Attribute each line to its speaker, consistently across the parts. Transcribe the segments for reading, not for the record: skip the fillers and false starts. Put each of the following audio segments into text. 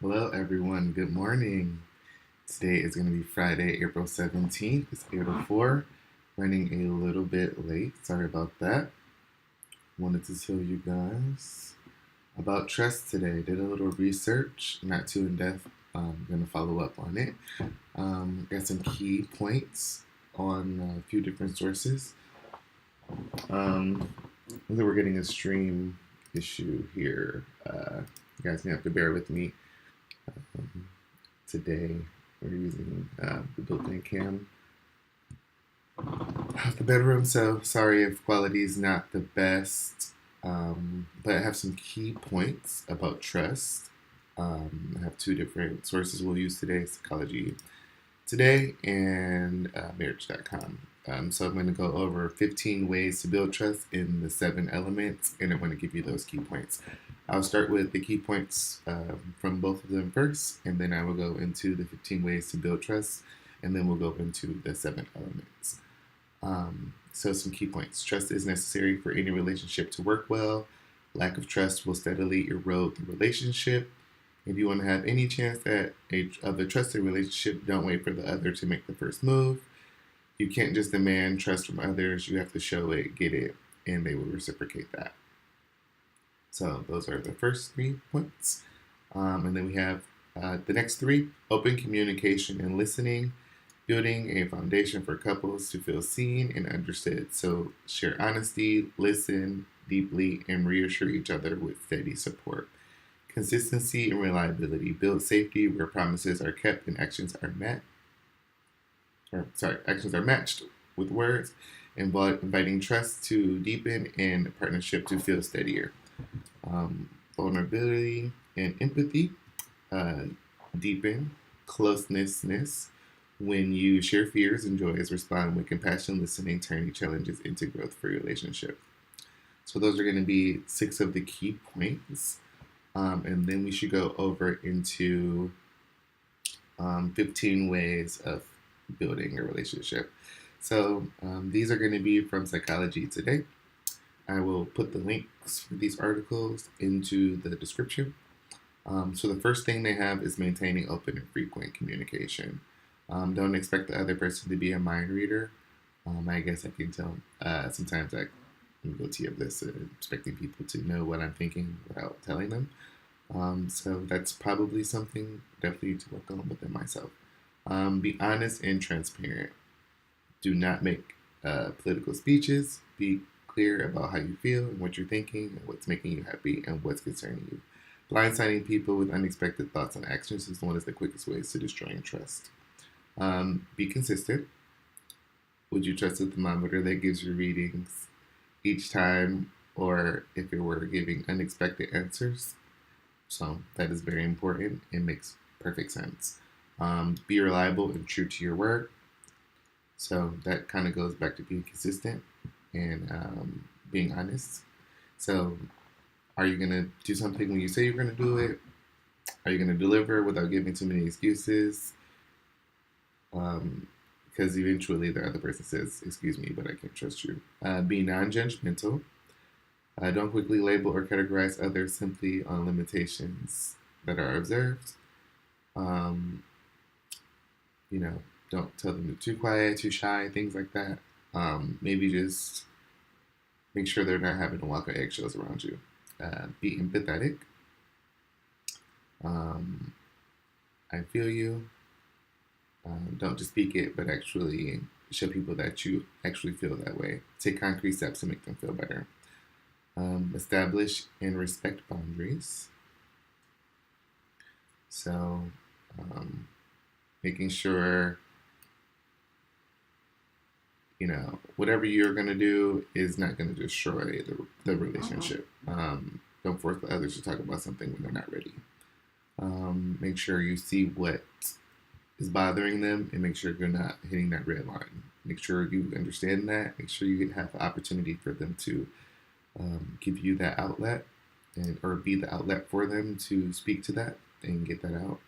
Speaker 1: Hello, everyone. Good morning. Today is going to be Friday, April 17th. It's 8:04. Running a little bit late. Sorry about that. Wanted to tell you guys about trust today. Did a little research, not too in depth. I'm going to follow up on it. Got some key points on a few different sources. Um, we're getting a stream issue here. You guys may have to bear with me. Um, Today we're using the built-in cam of the bedroom, so sorry if quality is not the best, but I have some key points about trust. I have two different sources we'll use today: Psychology Today and Marriage.com. So I'm going to go over 15 ways to build trust in the 7 elements, and I'm going to give you those key points. I'll start with the key points from both of them first, and then I will go into the 15 ways to build trust, and then we'll go into the 7 elements. So some key points. Trust is necessary for any relationship to work well. Lack of trust will steadily erode the relationship. If you want to have any chance of a trusted relationship, don't wait for the other to make the first move. You can't just demand trust from others. You have to show it, get it, and they will reciprocate that. So those are the first 3 points. And then we have the next 3: open communication and listening, building a foundation for couples to feel seen and understood. So share honesty, listen deeply, and reassure each other with steady support. Consistency and reliability build safety where promises are kept and actions are matched with words, inviting trust to deepen and partnership to feel steadier. Vulnerability and empathy uh, deepen closeness when you share fears and joys, respond with compassion, listening, turning challenges into growth for your relationship. So those are going to be 6 of the key points. And then we should go over into 15 ways of building a relationship. So these are going to be from Psychology Today. I will put the links for these articles into the description. So the first thing they have is maintaining open and frequent communication. Don't expect the other person to be a mind reader. I guess I can tell. Sometimes I'm guilty of this, expecting people to know what I'm thinking without telling them. So that's probably something definitely to work on within myself. Be honest and transparent. Do not make political speeches. Be clear about how you feel and what you're thinking and what's making you happy and what's concerning you. Blindsiding people with unexpected thoughts and actions is one of the quickest ways to destroying trust. Be consistent. Would you trust a thermometer that gives you readings each time, or if it were giving unexpected answers? So that is very important. It makes perfect sense. Be reliable and true to your word. So that kind of goes back to being consistent and being honest. So are you going to do something when you say you're going to do it? Are you going to deliver without giving too many excuses? Because eventually the other person says, "Excuse me, but I can't trust you." Be non-judgmental. Don't quickly label or categorize others simply on limitations that are observed. Um, you know, don't tell them they're too quiet, too shy, things like that. Maybe just make sure they're not having to walk on eggshells around you. Be empathetic. Um, I feel you. Don't just speak it, but actually show people that you actually feel that way. Take concrete steps to make them feel better. Establish and respect boundaries. So, making sure, whatever you're going to do is not going to destroy the relationship. Don't force the others to talk about something when they're not ready. Make sure you see what is bothering them and make sure you're not hitting that red line. Make sure you understand that. Make sure you have the opportunity for them to give you that outlet or be the outlet for them to speak to that and get that out,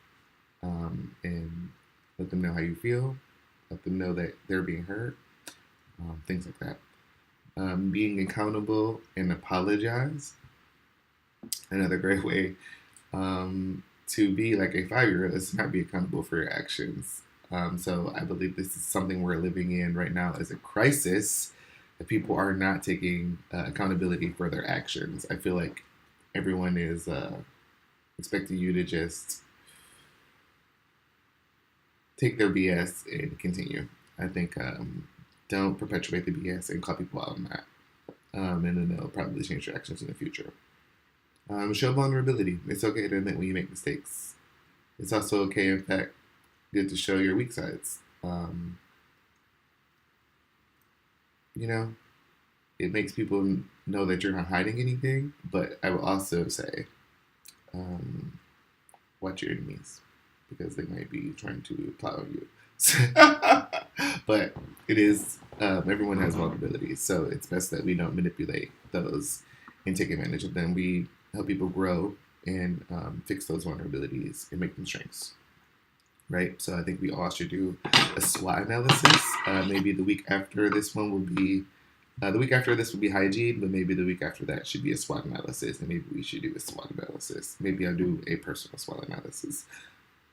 Speaker 1: and let them know how you feel, let them know that they're being heard, things like that. Being accountable and apologize. Another great way to be like a 5-year-old is to not be accountable for your actions. So I believe this is something we're living in right now as a crisis, that people are not taking accountability for their actions. I feel like everyone is expecting you to just take their BS and continue. I think don't perpetuate the BS and call people out on that. And then they'll probably change your actions in the future. Show vulnerability. It's okay to admit when you make mistakes. It's also okay, in fact, good to show your weak sides. You know, it makes people know that you're not hiding anything, but I will also say, watch your enemies because they might be trying to plot on you. But it is, everyone has vulnerabilities, so it's best that we don't manipulate those and take advantage of them. We help people grow and fix those vulnerabilities and make them strengths. Right? So I think we all should do a SWOT analysis. Maybe the week after this one will be, the week after this will be hygiene, but maybe the week after that should be a SWOT analysis, and maybe we should do a SWOT analysis. Maybe I'll do a personal SWOT analysis.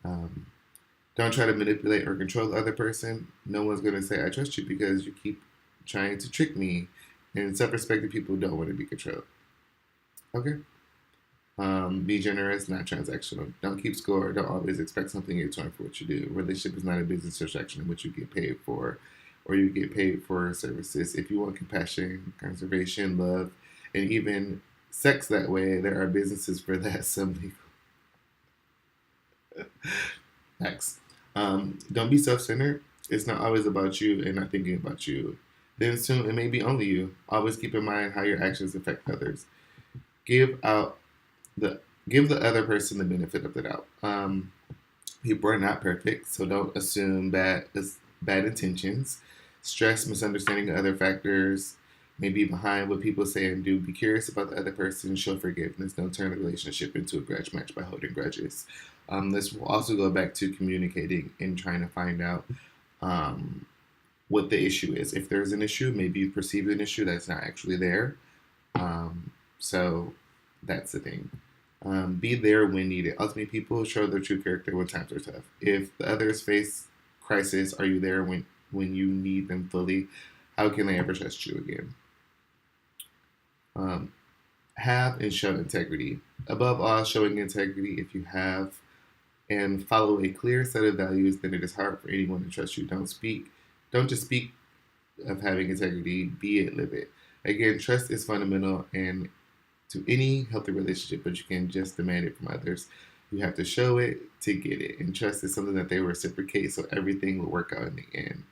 Speaker 1: Don't try to manipulate or control the other person. No one's going to say, I trust you, because you keep trying to trick me. And self-respecting people don't want to be controlled. Okay? Be generous, not transactional. Don't keep score. Don't always expect something in return for what you do. Relationship is not a business transaction in which you get paid for, or you get paid for services. If you want compassion, conservation, love, and even sex that way, there are businesses for that. Some legal. Next. Don't be self-centered. It's not always about you and not thinking about you. Then soon it may be only you. Always keep in mind how your actions affect others. Give the other person the benefit of the doubt. People are not perfect, so don't assume bad intentions. Stress, misunderstanding other factors may be behind what people say and do. Be curious about the other person. Show forgiveness. Don't turn the relationship into a grudge match by holding grudges. This will also go back to communicating and trying to find out what the issue is. If there's an issue, maybe you perceive an issue that's not actually there. So that's the thing. Be there when needed. Ultimately, people show their true character when times are tough. If the others face crisis, are you there when you need them fully? How can they ever trust you again? Have and show integrity. Above all, showing integrity. If you have and follow a clear set of values, then it is hard for anyone to trust you. Don't just speak of having integrity, be it, live it. Again, trust is fundamental and to any healthy relationship, but you can't just demand it from others. You have to show it to get it. And trust is something that they reciprocate, so everything will work out in the end.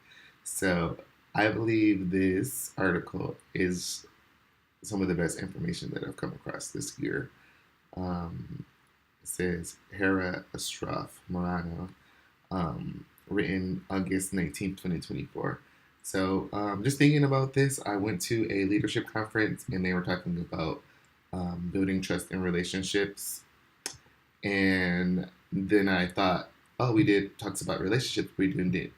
Speaker 1: So I believe this article is some of the best information that I've come across this year. It says Hera Ashraf Morano, written August 19th, 2024. So just thinking about this, I went to a leadership conference and they were talking about building trust in relationships. And then I thought, oh, we did talks about relationships. We didn't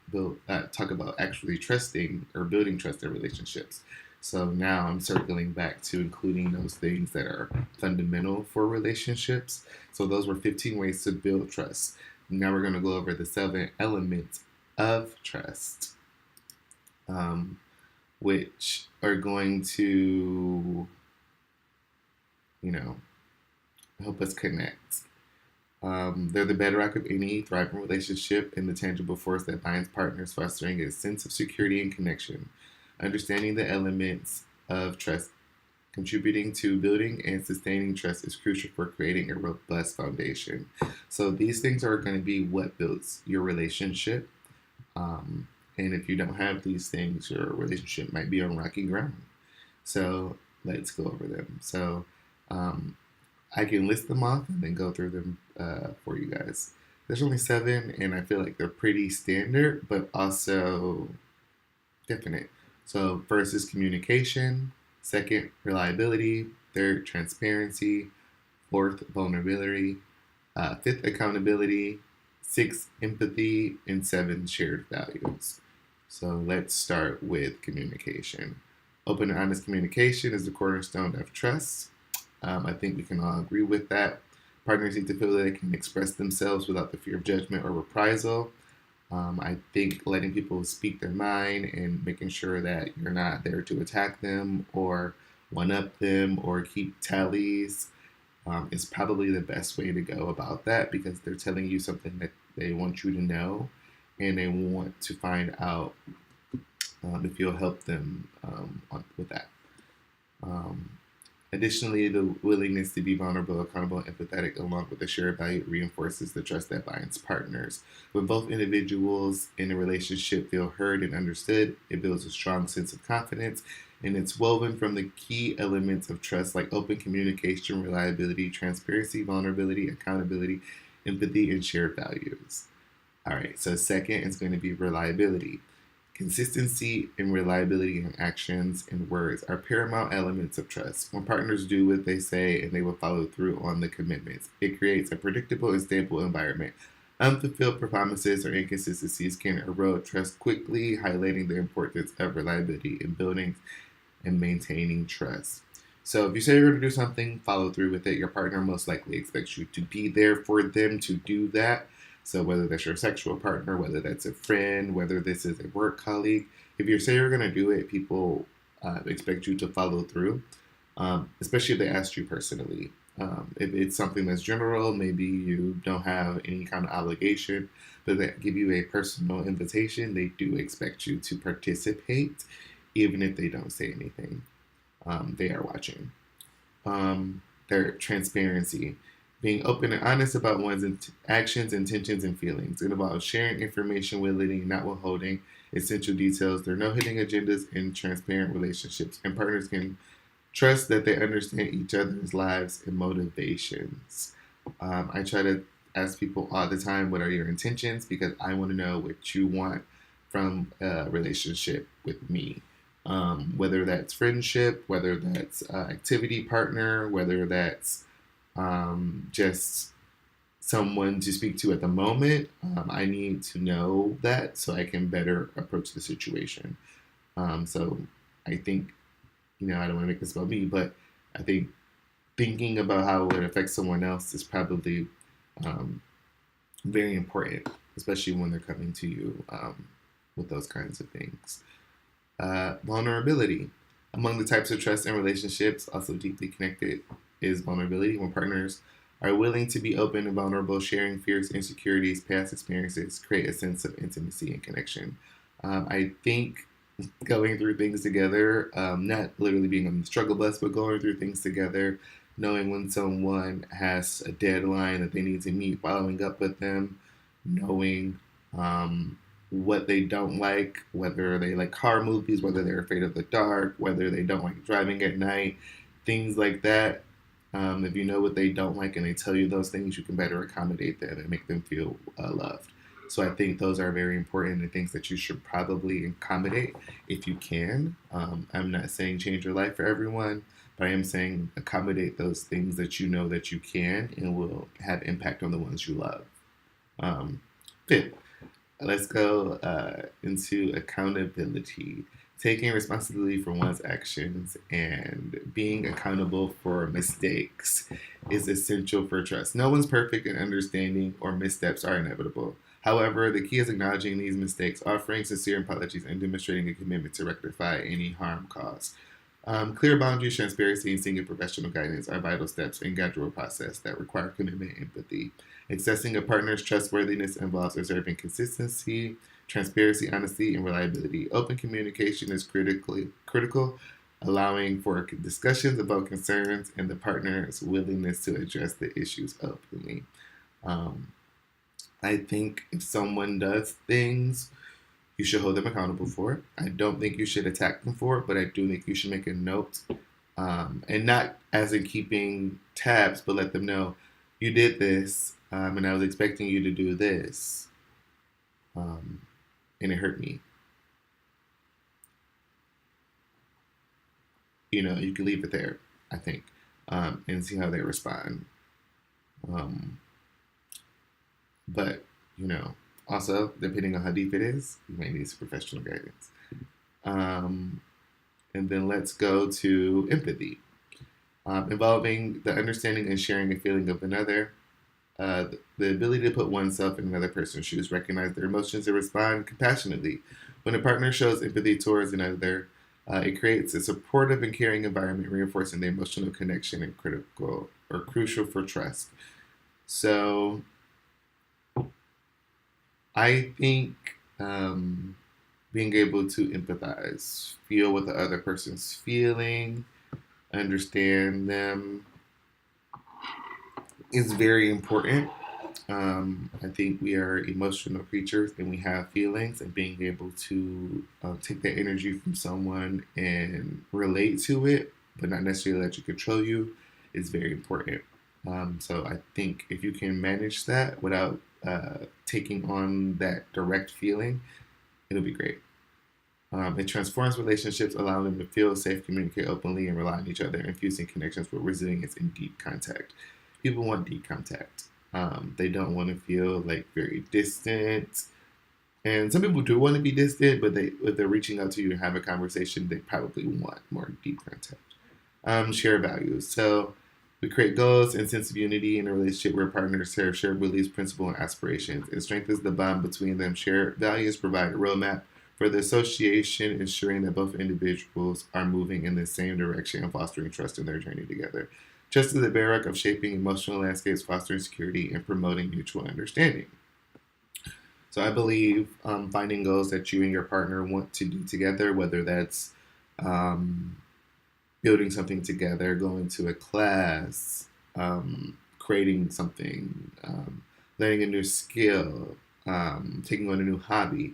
Speaker 1: talk about actually trusting or building trust in relationships. So now I'm circling back to including those things that are fundamental for relationships. So those were 15 ways to build trust. Now we're going to go over the 7 elements of trust, which are going to, help us connect. They're the bedrock of any thriving relationship and the tangible force that binds partners, fostering a sense of security and connection. Understanding the elements of trust, contributing to building and sustaining trust is crucial for creating a robust foundation. So these things are going to be what builds your relationship. And if you don't have these things, your relationship might be on rocky ground. So let's go over them. So I can list them off and then go through them for you guys. There's only 7, and I feel like they're pretty standard, but also definite. So first is communication, second, reliability, third, transparency, fourth, vulnerability, fifth, accountability, 6, empathy, and 7, shared values. So let's start with communication. Open and honest communication is the cornerstone of trust. I think we can all agree with that. Partners need to feel that they can express themselves without the fear of judgment or reprisal. I think letting people speak their mind and making sure that you're not there to attack them or one up them or keep tallies is probably the best way to go about that, because they're telling you something that they want you to know and they want to find out if you'll help them with that. Um, Additionally, the willingness to be vulnerable, accountable, and empathetic, along with the shared value, reinforces the trust that binds partners. When both individuals in a relationship feel heard and understood, it builds a strong sense of confidence, and it's woven from the key elements of trust like open communication, reliability, transparency, vulnerability, accountability, empathy, and shared values. All right, so second is going to be reliability. Consistency and reliability in actions and words are paramount elements of trust. When partners do what they say and they will follow through on the commitments, it creates a predictable and stable environment. Unfulfilled promises or inconsistencies can erode trust quickly, highlighting the importance of reliability in building and maintaining trust. So if you say you're going to do something, follow through with it. Your partner most likely expects you to be there for them to do that. So whether that's your sexual partner, whether that's a friend, whether this is a work colleague, if you say you're going to do it, people expect you to follow through, especially if they asked you personally. If it's something that's general, maybe you don't have any kind of obligation, but they give you a personal invitation, they do expect you to participate, even if they don't say anything. They are watching. Their transparency. Being open and honest about one's actions, intentions, and feelings. It involves sharing information willingly, not withholding essential details. There are no hidden agendas in transparent relationships, and partners can trust that they understand each other's lives and motivations. I try to ask people all the time, what are your intentions? Because I want to know what you want from a relationship with me. Whether that's friendship, whether that's activity partner, whether that's just someone to speak to at the moment. I need to know that so I can better approach the situation. So I think, I don't want to make this about me, but I think thinking about how it affects someone else is probably very important, especially when they're coming to you with those kinds of things. Vulnerability. Among the types of trust and relationships, also deeply connected is vulnerability. When partners are willing to be open and vulnerable, sharing fears, insecurities, past experiences, create a sense of intimacy and connection. I think going through things together, not literally being on the struggle bus, but going through things together, knowing when someone has a deadline that they need to meet, following up with them, knowing what they don't like, whether they like horror movies, whether they're afraid of the dark, whether they don't like driving at night, things like that. If you know what they don't like and they tell you those things, you can better accommodate them and make them feel loved. So I think those are very important and things that you should probably accommodate if you can. I'm not saying change your life for everyone, but I am saying accommodate those things that you know that you can and will have impact on the ones you love. Fifth, let's go into accountability. Taking responsibility for one's actions and being accountable for mistakes is essential for trust. No one's perfect, and understanding or missteps are inevitable. However, the key is acknowledging these mistakes, offering sincere apologies, and demonstrating a commitment to rectify any harm caused. Clear boundaries, transparency, and seeking professional guidance are vital steps in gradual process that require commitment and empathy. Assessing a partner's trustworthiness involves observing consistency, transparency, honesty, and reliability. Open communication is critical, allowing for discussions about concerns and the partner's willingness to address the issues openly. I think if someone does things, you should hold them accountable for it. I don't think you should attack them for it, but I do think you should make a note, and not as in keeping tabs, but let them know you did this, and I was expecting you to do this, and it hurt me. You can leave it there, I think, and see how they respond. But, also, depending on how deep it is, you may need some professional guidance. And then let's go to empathy, involving the understanding and sharing a feeling of another. the ability to put oneself in another person's shoes, recognize their emotions, and respond compassionately. When a partner shows empathy towards another, it creates a supportive and caring environment, reinforcing the emotional connection and critical or crucial for trust. So I think being able to empathize, feel what the other person's feeling, understand them is very important. I think we are emotional creatures and we have feelings, and being able to take that energy from someone and relate to it, but not necessarily let you control you, is very important. So I think if you can manage that without taking on that direct feeling, it'll be great. It transforms relationships, allowing them to feel safe, communicate openly, and rely on each other, infusing connections with resilience and deep contact. People want deep contact. They don't want to feel like very distant. And some people do want to be distant, but if they're reaching out to you to have a conversation, they probably want more deep contact. Share values. So we create goals and sense of unity in a relationship where partners share shared beliefs, principles, and aspirations. It strengthens the bond between them. Shared values provide a roadmap for the association, ensuring that both individuals are moving in the same direction and fostering trust in their journey together. Trust is the bedrock of shaping emotional landscapes, fostering security, and promoting mutual understanding. So I believe finding goals that you and your partner want to do together, whether that's um, building something together, going to a class, creating something, learning a new skill, taking on a new hobby,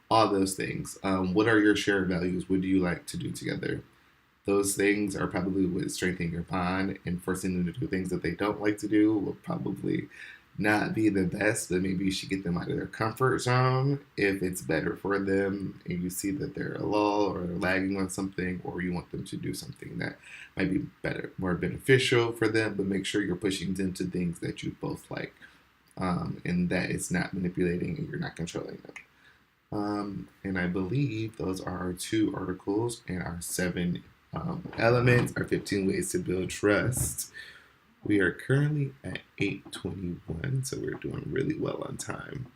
Speaker 1: all those things. What are your shared values? What do you like to do together? Those things are probably what strengthen your bond, and forcing them to do things that they don't like to do will probably not be the best, but maybe you should get them out of their comfort zone if it's better for them and you see that they're a lull or lagging on something, or you want them to do something that might be better, more beneficial for them, but make sure you're pushing them to things that you both like, and that it's not manipulating and you're not controlling them. And I believe those are our 2 articles and our 7 elements, our 15 ways to build trust. We are currently at 8:21, so we're doing really well on time.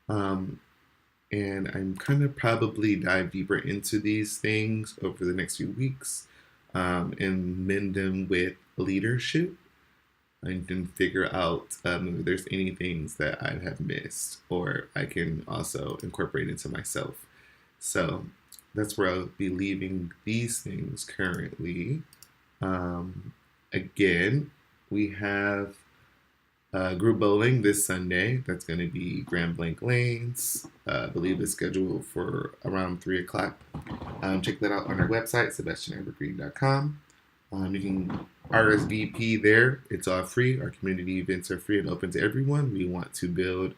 Speaker 1: And I'm kind of probably dive deeper into these things over the next few weeks, and mend them with leadership, and then figure out if there's any things that I have missed or I can also incorporate into myself. So that's where I'll be leaving these things currently. Again, we have group bowling this Sunday. That's going to be Grand Blanc Lanes. I believe it's scheduled for around 3 o'clock. Check that out on our website, sebastianevergreen.com. You can RSVP there. It's all free. Our community events are free and open to everyone. We want to build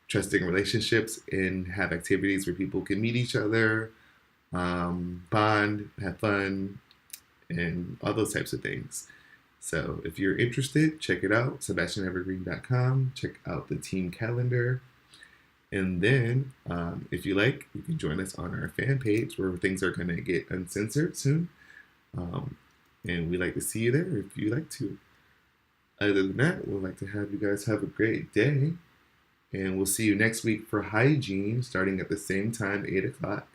Speaker 1: trusting relationships and have activities where people can meet each other, bond, have fun, and all those types of things. So if you're interested, check it out, sebastianevergreen.com. Check out the team calendar. And then, if you like, you can join us on our fan page where things are going to get uncensored soon. And we'd like to see you there if you like to. Other than that, we'd like to have you guys have a great day. And we'll see you next week for hygiene, starting at the same time, 8 o'clock.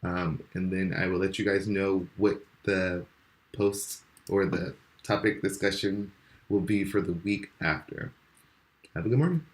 Speaker 1: And then I will let you guys know what the post or the topic discussion will be for the week after. Have a good morning.